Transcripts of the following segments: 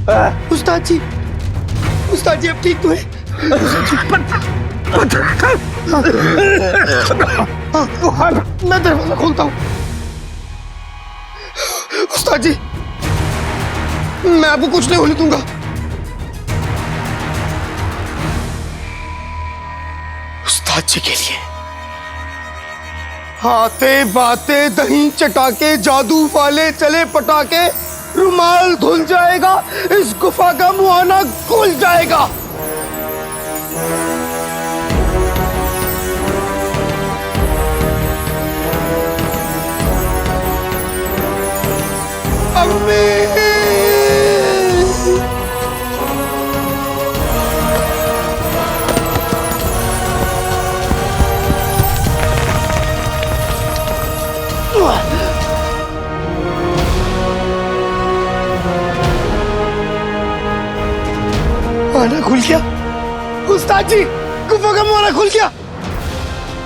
उस्ताद जी अब ठीक तो है? मैं दरवाजा खोलता हूँ। उस्ताद जी मैं आपको कुछ नहीं होने दूंगा। उस्ताद जी के लिए हाथे बाते दही चटाके जादू वाले चले पटाके, रुमाल धुल जाएगा, इस गुफा का मुआना खुल जाएगा। अम्मी मुआना खुल गया। उस्ताद जी गुफा का मुआना खुल गया।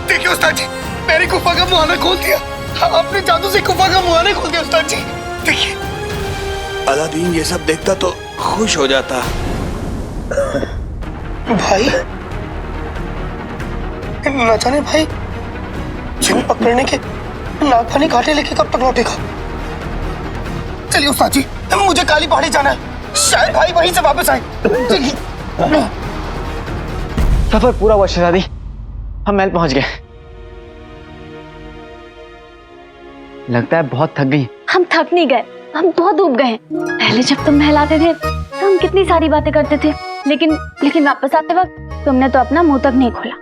देखिए उस्ताद जी मेरी गुफा का मुआना खोल दिया। अपने जादू से गुफा का मुआना खोल दिया उस्ताद जी। देखिए अलादीन ये सब देखता तो खुश हो जाता। भाई न जाने भाई जिन पकड़ने के नागफनी घाटे लेके कब तक लौटेगा। चलिए उस्ताद जी मुझे काली पहाड़ी जाना है, शायद भाई वहीं से वापस आए। सफर पूरा हुआ शहजादी, हम महल पहुंच गए। लगता है बहुत थक गई। हम थक नहीं गए, हम बहुत डूब गए। पहले जब तुम महल आते थे तो हम कितनी सारी बातें करते थे, लेकिन वापस आते वक्त तुमने तो अपना मुंह तक नहीं खोला।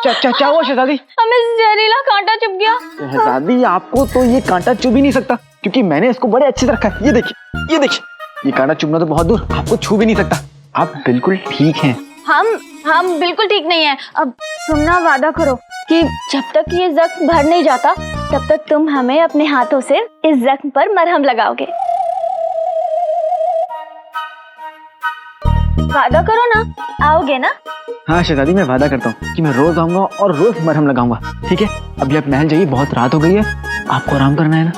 क्या हुआ शहजादी? हमें जहरीला कांटा चुभ गया। शहजादी आपको तो ये कांटा चुभ ही नहीं सकता क्योंकि मैंने इसको बड़े अच्छे से रखा है। ये देखिए ये कांटा चुभना तो बहुत दूर, आपको छू भी नहीं सकता। आप बिल्कुल ठीक हैं। हम बिल्कुल ठीक नहीं है। अब तुम ना वादा करो कि जब तक ये जख्म भर नहीं जाता तब तक तुम हमें अपने हाथों से इस जख्म पर मरहम लगाओगे। वादा करो ना, आओगे ना? हाँ शहजादी मैं वादा करता हूँ कि मैं रोज आऊंगा और रोज मरहम लगाऊंगा। ठीक है अभी आप महल जाइए, बहुत रात हो गई है, आपको आराम करना है ना।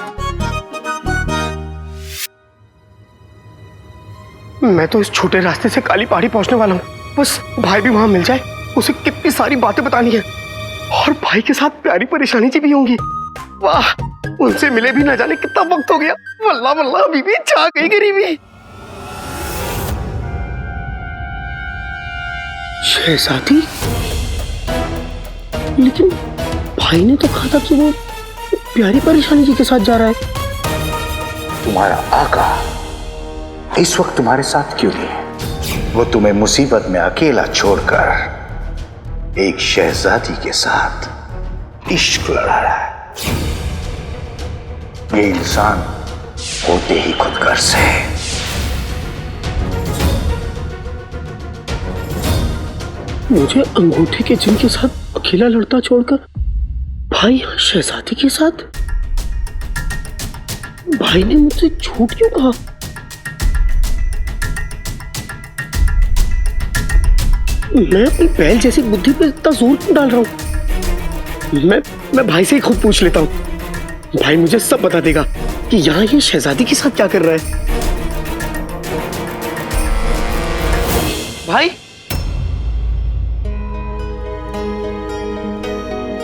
मैं तो इस छोटे रास्ते से काली पहाड़ी पहुंचने वाला हूँ, बस भाई भी वहां मिल जाए। उसे कितनी सारी बातें बतानी है और भाई के साथ प्यारी परेशानी जी भी होंगी। वाह उनसे मिले भी ना जाने कितना वक्त हो गया। वल्लाह वल्लाह बीबी छा गई गरीबी। शहजादी लेकिन भाई ने तो कहा था कि वो प्यारी परेशानी जी के साथ जा रहा है। तुम्हारा आका इस वक्त तुम्हारे साथ क्यों नहीं है? वो तुम्हें मुसीबत में अकेला छोड़कर एक शहजादी के साथ इश्क लड़ा रहा है। ये इंसान होते ही खुदगर्ज है। मुझे अंगूठे के जिन के साथ अकेला लड़ता छोड़कर भाई शहजादी के साथ। भाई ने मुझसे झूठ क्यों कहा? मैं अपनी पहल जैसी बुद्धि पे इतना जोर क्यों डाल रहा हूं? मैं भाई से ही खुद पूछ लेता हूं। भाई मुझे सब बता देगा कि यहाँ ये शहजादी के साथ क्या कर रहा है। भाई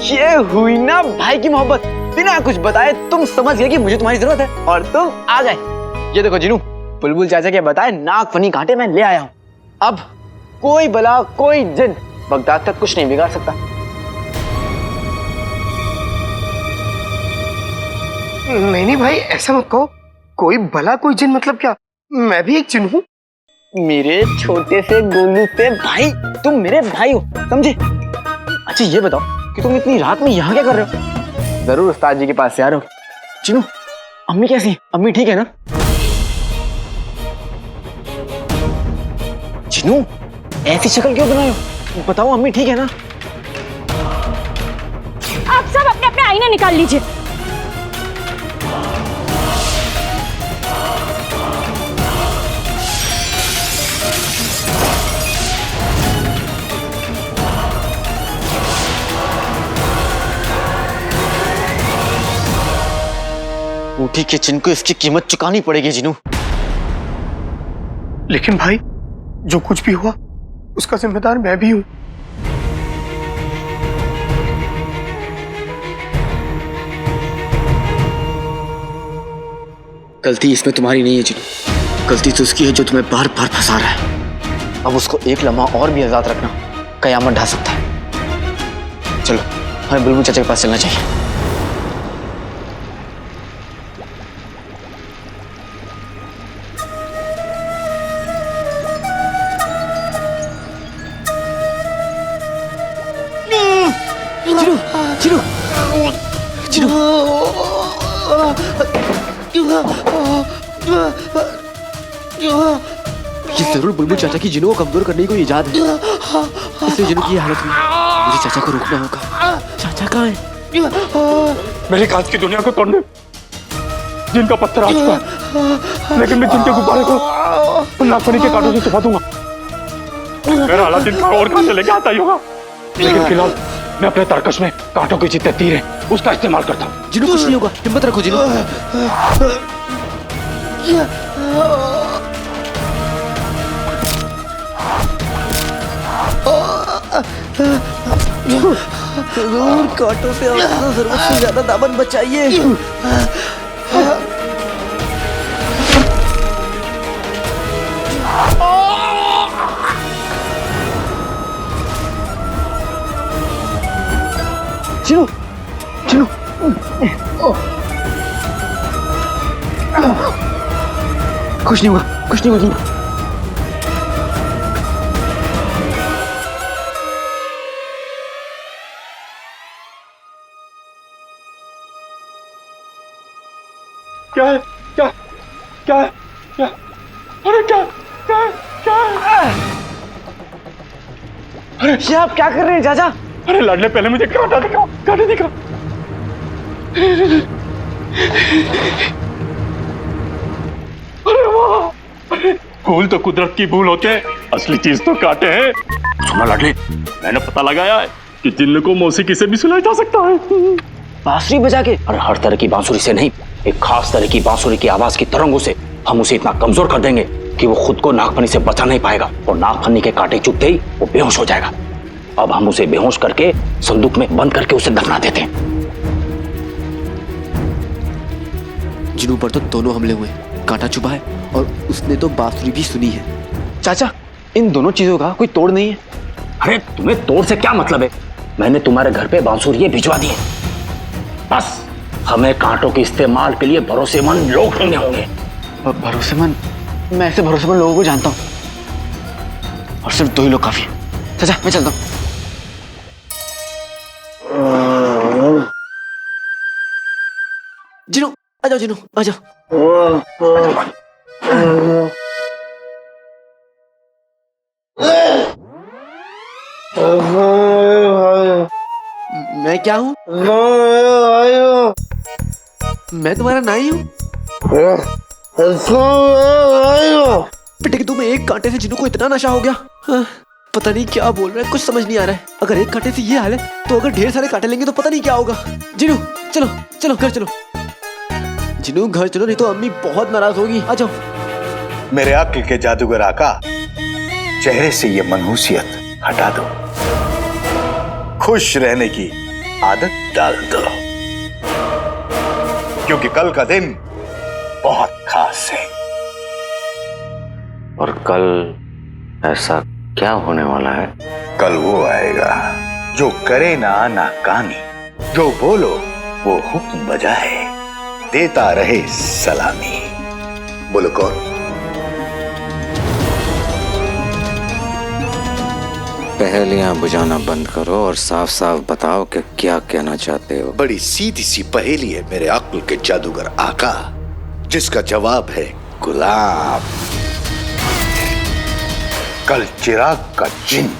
ये हुई ना भाई की मोहब्बत। बिना कुछ बताए तुम समझ गए कि मुझे तुम्हारी जरूरत है और तुम आ गए। ये देखो जिनू, बुलबुल चाचा के बताए नागफनी कांटे मैं ले आया हूं। अब कोई बला कोई जिन बगदाद तक कुछ नहीं बिगाड़ सकता। नहीं भाई ऐसा मत कहो। कोई भला कोई जिन मतलब क्या? मैं भी एक जिन हूँ। मेरे छोटे से गोलू से भाई, तुम मेरे भाई हो, समझे? अच्छा ये बताओ कि तुम इतनी रात में यहाँ क्या कर रहे हो? जरूर उस्ताद जी के पास से आ रहे हो। चिनू अम्मी कैसी? अम्मी ठीक है ना? चिनू ऐसी शक्ल क्यों बनाए हो? बताओ अम्मी ठीक है ना? आप सब अपने अपने आईने निकाल लीजिए। अंगूठी के चिन्ह को इसकी कीमत चुकानी पड़ेगी जिनू। लेकिन भाई जो कुछ भी हुआ उसका जिम्मेदार मैं भी हूं। गलती इसमें तुम्हारी नहीं है जिनू, गलती तो उसकी है जो तुम्हें बार बार फंसा रहा है। अब उसको एक लम्हा और भी आजाद रखना कयामत ढा सकता है। चलो हमें बुलबुल चाचा के पास चलना चाहिए। चिरू, चिरू, ये जरूर बुलबुल चाचा की जिनू को कमजोर करने की कोई इजाद है, इसलिए जिनू की हालत में मुझे चाचा को रोकना होगा। चाचा कहाँ है? मेरे कांच की दुनिया को तोड़ने जिनका पत्थर आ चुका है, लेकिन मैं जिनके गुब्बारे को नागफनी के कांटों से छुपा दूंगा। मेरा अलादीन का और कहां से लेके आता ही होगा, लेकिन फिलहाल मैं अपने तरकश में कांटों के जितने तीर हैं उसका इस्तेमाल करता हूँ। जिनू कुछ नहीं होगा, हिम्मत रखो जिनू। कांटों से अपना जरूरत से ज्यादा दामन बचाइए। चिनू, चिनू, कुछ नहीं हुआ, कुछ नहीं हुआ। क्या है? क्या क्या है? क्या? अरे क्या क्या क्या? अरे ये आप क्या कर रहे हैं चाचा? अरे लाडले पहले मुझे कांटा दिखा, कांटा दिखा। अरे वाह, भूल तो कुदरत की भूल होते हैं, असली चीज तो कांटे हैं। सुना लाडले, मैंने पता लगाया है कि जिन्न को मौसीकी से भी सुनाया जा सकता है। बांसुरी बजा के? और हर तरह की बांसुरी से नहीं, एक खास तरह की बांसुरी की आवाज की तरंगों से हम उसे इतना कमजोर कर देंगे कि वो खुद को नागफनी से बचा नहीं पाएगा और नागफनी के कांटे चुभते ही वो बेहोश हो जाएगा। अब हम उसे बेहोश करके संदूक में बंद करके उसे दफना देते हैं। जिनू पर तो दोनों हमले हुए, कांटा चुभा है और उसने तो बांसुरी भी सुनी है। चाचा, इन दोनों चीजों का कोई तोड़ नहीं है? अरे तुम्हें तोड़ से क्या मतलब है? मैंने तुम्हारे घर पे बांसुरी भिजवा दी है। बस हमें कांटों के इस्तेमाल के लिए भरोसेमंद लोग ढूंढने होंगे। भरोसेमंद? मैं ऐसे भरोसेमंद लोगों को जानता हूँ और सिर्फ 2 ही लोग काफी है। चाचा मैं चलता हूँ। जिनू आ जाओ, जिनू आ जाओ। मैं क्या हूँ? मैं तुम्हारा नाई हूँ। बेटे कि तुम्हें एक कांटे से जिनू को इतना नशा हो गया। पता नहीं क्या बोल रहा है, कुछ समझ नहीं आ रहा है। अगर एक कांटे से ये हाल है तो अगर ढेर सारे कांटे लेंगे तो पता नहीं क्या होगा। जिनू चलो चलो घर चलो, जिनू घर चलो, नहीं तो अम्मी बहुत नाराज होगी। आ जाओ। मेरे अक्ल के जादूगर आका, चेहरे से ये मनहूसियत हटा दो, खुश रहने की आदत डाल दो, क्योंकि कल का दिन बहुत खास है। और कल ऐसा क्या होने वाला है? कल वो आएगा जो करे ना नाकानी, जो बोलो वो हुक्म बजाए, देता रहे सलामी। बोलो कौन? पहेलियां बुझाना बंद करो और साफ साफ बताओ कि क्या कहना चाहते हो। बड़ी सीधी सी पहेली है मेरे अक्ल के जादूगर आका, जिसका जवाब है गुलाब। कल चिराग का जिन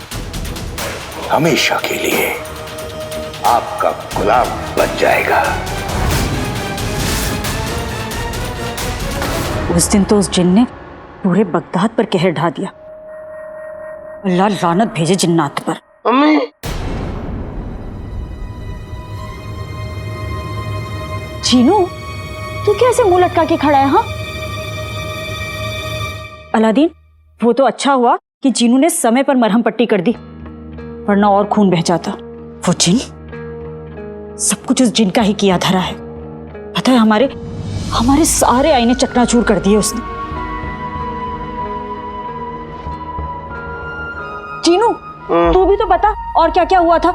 हमेशा के लिए आपका गुलाम बन जाएगा। उस दिन तो उस जिन ने पूरे बगदाद पर कहर ढा दिया। अल्लाह लानत भेजे जिन्नात पर। अम्मी, जीनू, तू कैसे मुंह लटका के खड़ा है? हाँ अलादीन, वो तो अच्छा हुआ कि जीनू ने समय पर मरहम पट्टी कर दी, वरना और खून बह जाता। वो जिन, सब कुछ उस जिन का ही किया धरा है। पता है, हमारे सारे आईने चकनाचूर कर दिए उसने। जीनू, तू भी तो बता और क्या क्या हुआ था।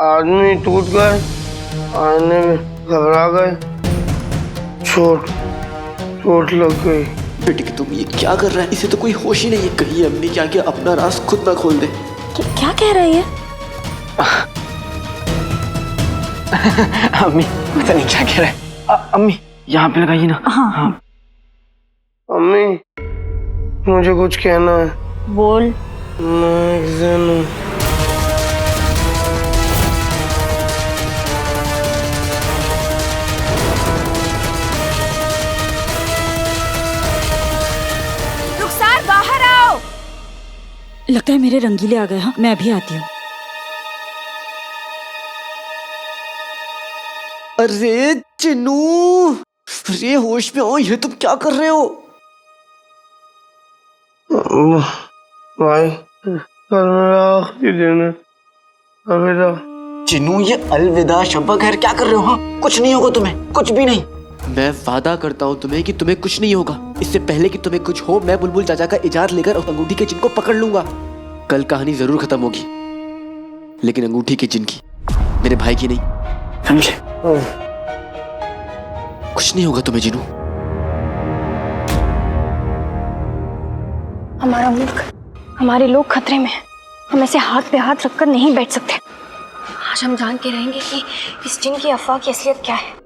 आदमी टूट गए, आने में घबरा गए, चोट लग गई। बेटी कि तुम ये क्या कर रहा है? इसे तो कोई होश ही नहीं है। कहीं अम्मी क्या क्या अपना राज खुद ना खोल दे। क्या कह रही है? अम्मी पता नहीं क्या कह रहा है। अम्मी यहाँ पे लगाइए ना। हाँ। अम्मी, मुझे कुछ कहना है। बोल। मैं एक जन हूँ। रुखसार बाहर आओ। लगता है मेरे रंगीले आ गए। हाँ, मैं अभी आती हूँ। अरे चिन्नू, अरे होश में आओ। ये तुम क्या कर रहे हो? भाई, कल मेरा आखिरी दिन है। अलविदा। चिन्नू, ये अलविदा शब्द खैर क्या कर रहे हो? हाँ, कुछ नहीं होगा तुम्हें, कुछ भी नहीं। मैं वादा करता हूँ तुम्हें कि तुम्हें कुछ नहीं होगा। इससे पहले कि तुम्हें कुछ हो, मैं बुलबुल चाचा का इजाज़त लेकर उस अंगूठी के जिन को पकड़ लूंगा। कल कहानी जरूर खत्म होगी, लेकिन अंगूठी के जिन की, मेरे भाई की नहीं। समझे? कुछ नहीं होगा तुम्हें जिनू। हमारा मुल्क, हमारे लोग खतरे में हैं। हम ऐसे हाथ पे हाथ रखकर नहीं बैठ सकते। आज हम जान के रहेंगे कि इस जिन की अफवाह की असलियत क्या है।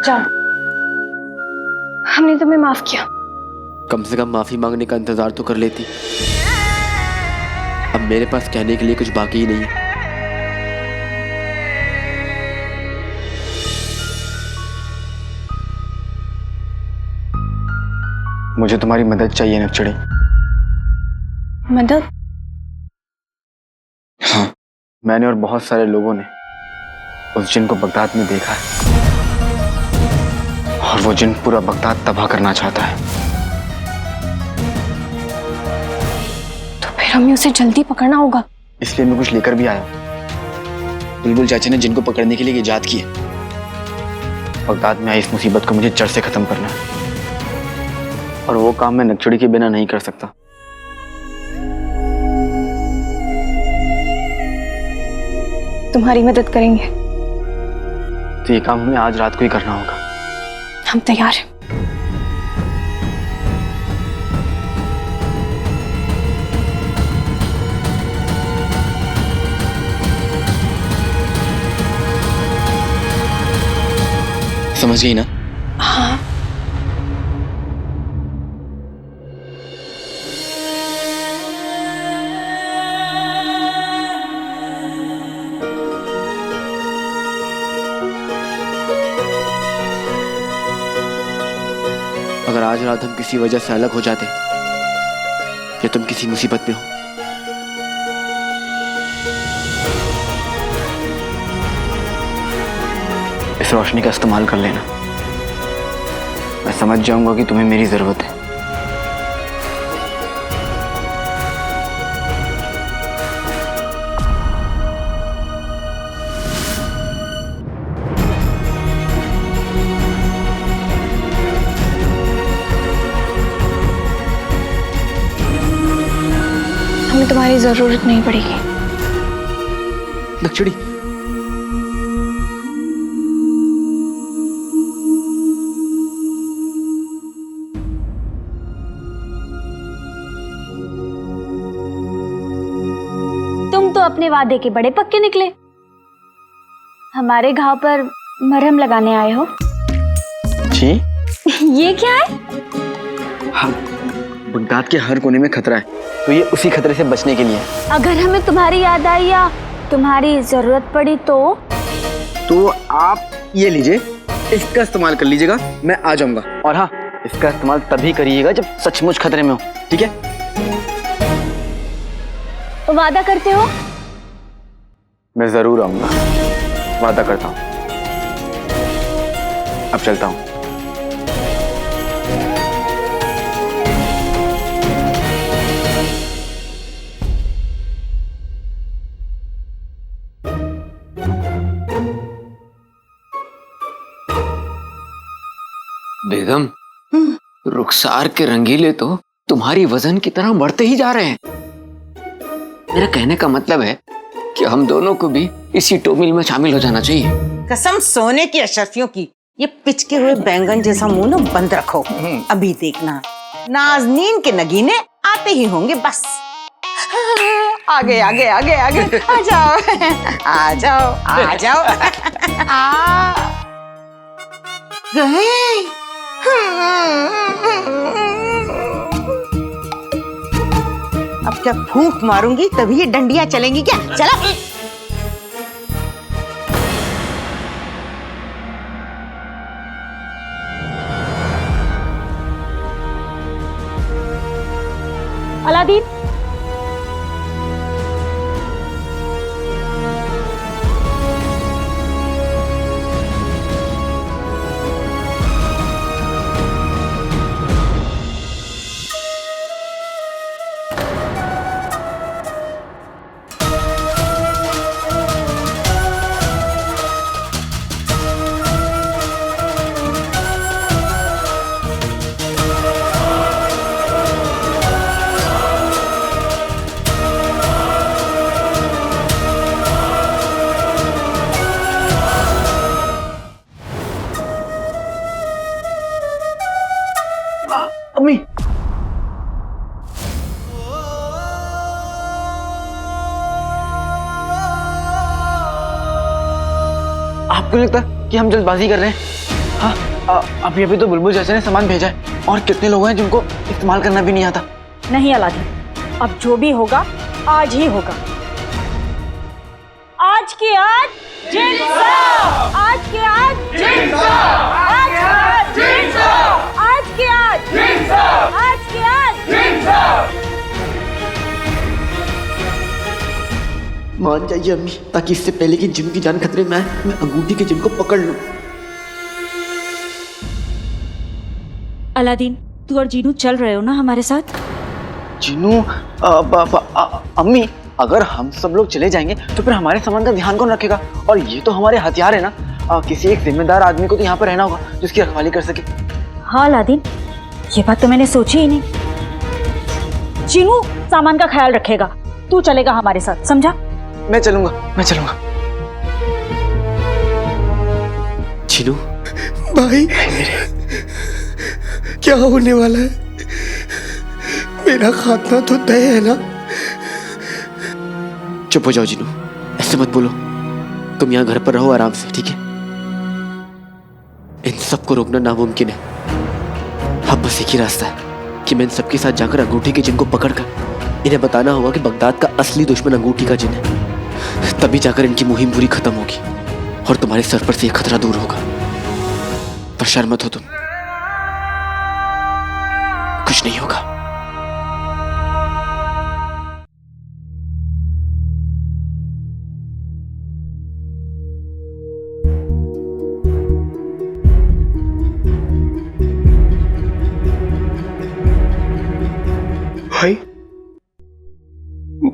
जाओ, हमने तुम्हें माफ किया। कम से कम माफी मांगने का इंतजार तो कर लेती। अब मेरे पास कहने के लिए कुछ बाकी ही नहीं है। मुझे तुम्हारी मदद चाहिए नक्चड़ी। मदद? हाँ, मैंने और बहुत सारे लोगों ने उस जिन को बगदाद में देखा है, और वो जिन पूरा बगदाद तबाह करना चाहता है। तो फिर हमें उसे जल्दी पकड़ना होगा। इसलिए मैं कुछ लेकर भी आया हूँ। बुलबुल चाचा ने जिन को पकड़ने के लिए इजाद की है। बगदाद में आई इस मुसीबत को मुझे जड़ से खत्म करना है, और वो काम मैं नक्चड़ी के बिना नहीं कर सकता। तुम्हारी मदद करेंगे। तो ये काम हमें आज रात को ही करना होगा। हम तैयार हैं। समझ गई ना? हाँ। अगर आज रात हम किसी वजह से अलग हो जाते, या तुम किसी मुसीबत में हो, इस रोशनी का इस्तेमाल कर लेना। मैं समझ जाऊंगा कि तुम्हें मेरी जरूरत है। हमें तुम्हारी जरूरत नहीं पड़ेगी। नक्चड़ी, तुम तो अपने वादे के बड़े पक्के निकले। हमारे घाव पर मरहम लगाने आए हो? जी ये क्या है? हाँ, बगदाद के हर कोने में खतरा है, तो ये उसी खतरे से बचने के लिए है। अगर हमें तुम्हारी याद आई या तुम्हारी जरूरत पड़ी तो आप ये लीजिए, इसका इस्तेमाल कर लीजिएगा, मैं आ जाऊंगा। और हाँ, इसका इस्तेमाल तभी करिएगा जब सचमुच खतरे में हो, ठीक है? वादा करते हो? मैं जरूर आऊंगा, वादा करता हूँ। अब चलता हूँ। बेगम, रुखसार के रंगीले तो तुम्हारी वजन की तरह बढ़ते ही जा रहे हैं। मेरा कहने का मतलब है कि हम दोनों को भी इसी टोमिल में शामिल हो जाना चाहिए। कसम सोने की अशर्फियों की, ये पिचके हुए बैंगन जैसा मुंह ना बंद रखो। अभी देखना नाज़नीन के नगीने आते ही होंगे बस। आगे आगे आगे आगे आ जाओ आ जाओ आ जाओ। आ गए। अब क्या फूंक मारूंगी तभी ये डंडियां चलेंगी क्या? चला। अलादीन, अम्मी, आपको लगता है कि हम जल्दबाजी कर रहे हैं? हाँ, अभी तो बुलबुल चाचा ने सामान भेजा है, और कितने लोग हैं जिनको इस्तेमाल करना भी नहीं आता। नहीं अलादीन, अब जो भी होगा आज ही होगा। आज के आज जिंसाफ, आज के आज जिंसाफ, आज के आज जिंसाफ, आज के आज जिंसाफ, आज के आज जिंसाफ। मान जाइए अम्मी, ताकि इससे पहले कि जिन की जान खतरे में आए, मैं अंगूठी के जिन को पकड़ लूं। अलादीन, तू और जीनू चल रहे हो ना हमारे साथ? जिनू, अम्मी, अगर हम सब लोग चले जाएंगे तो फिर हमारे सामान का ध्यान कौन रखेगा? और ये तो हमारे हथियार है ना। किसी एक जिम्मेदार आदमी को तो यहाँ पर रहना होगा जिसकी रखवाली कर सके। हाँ अलादीन, ये बात तो मैंने सोची ही नहीं। जीनू सामान का ख्याल रखेगा, तू चलेगा हमारे साथ, समझा? मैं चलूंगा, मैं चलूंगा। जिनू, भाई, क्या होने वाला है? मेरा खात्मा तो तय है ना? चुप हो जाओ जिनू, ऐसे मत बोलो। तुम यहाँ घर पर रहो आराम से, ठीक है? इन सबको रोकना नामुमकिन है। अब बस एक ही रास्ता है कि मैं इन सबके साथ जाकर अंगूठी के जिन को पकड़कर इन्हें बताना होगा कि बगदाद का असली दुश्मन अंगूठी का जिन है। तभी जाकर इनकी मुहिम पूरी खत्म होगी और तुम्हारे सर पर से ये खतरा दूर होगा। परेशान मत हो तुम, कुछ नहीं होगा। भाई,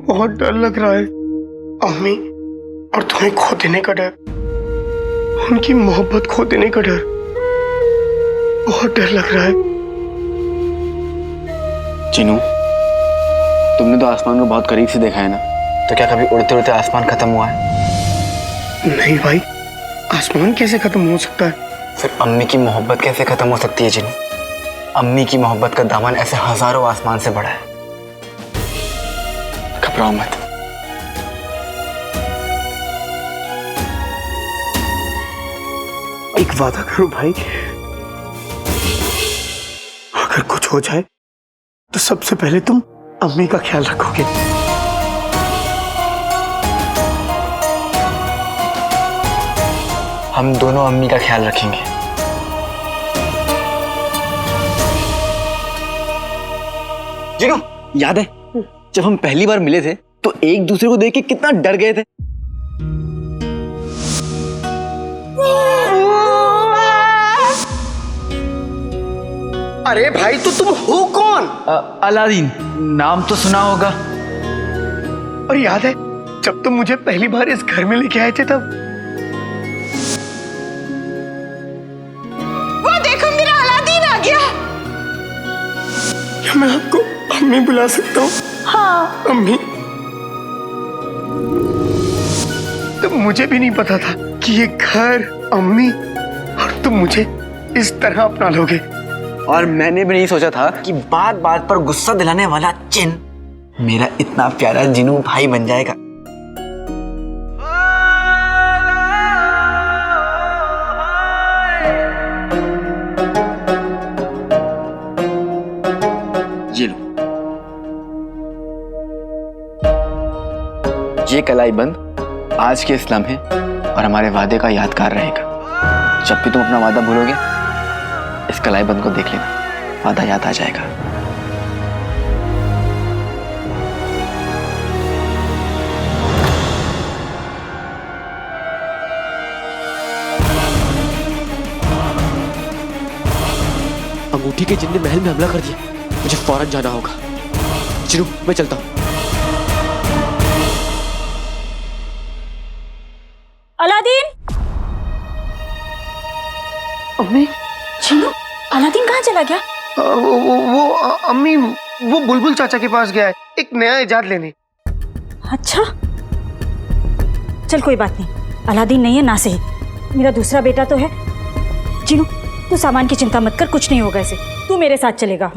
बहुत डर लग रहा है। अम्मी और तुम्हें खो देने का डर, उनकी मोहब्बत खो देने का डर, बहुत डर लग रहा है। जिनू, तुमने तो आसमान को बहुत करीब से देखा है ना, तो क्या कभी उड़ते उड़ते आसमान खत्म हुआ है? नहीं भाई, आसमान कैसे खत्म हो सकता है? फिर अम्मी की मोहब्बत कैसे खत्म हो सकती है जिनू? अम्मी की मोहब्बत का दामन ऐसे हजारों आसमान से बड़ा है। घबराओ मत। एक वादा करो भाई, अगर कुछ हो जाए तो सबसे पहले तुम अम्मी का ख्याल रखोगे। हम दोनों अम्मी का ख्याल रखेंगे। जीनू, याद है जब हम पहली बार मिले थे तो एक दूसरे को देख के कितना डर गए थे। अरे भाई तो तुम हो कौन? अलादीन, नाम तो सुना होगा। और याद है जब तुम मुझे पहली बार इस घर में लेके आए थे तब? वो देखो मेरा अलादीन आ गया। क्या मैं आपको अम्मी बुला सकता हूँ? हाँ। अम्मी, तो मुझे भी नहीं पता था कि ये घर, अम्मी और तुम मुझे इस तरह अपना लोगे। और मैंने भी नहीं सोचा था कि बात बात पर गुस्सा दिलाने वाला चिन मेरा इतना प्यारा जिनू भाई बन जाएगा। ये लो, ये कलाई बंद आज के इस लम्हे और हमारे वादे का यादगार रहेगा। जब भी तुम अपना वादा भूलोगे इस कलाई बंद को देख लेना, वादा याद आ जाएगा। अंगूठी के जिन ने महल में हमला कर दिया, मुझे फौरन जाना होगा। चिरू, मैं चलता हूँ। अलादीन! अम्मी, चिनू, अलादीन कहाँ चला गया? अम्मी वो बुलबुल चाचा के पास गया है एक नया इजाद लेने। अच्छा, चल कोई बात नहीं, अलादीन नहीं है ना सही, मेरा दूसरा बेटा तो है। चिनू, तू सामान की चिंता मत कर, कुछ नहीं होगा इसे, तू मेरे साथ चलेगा।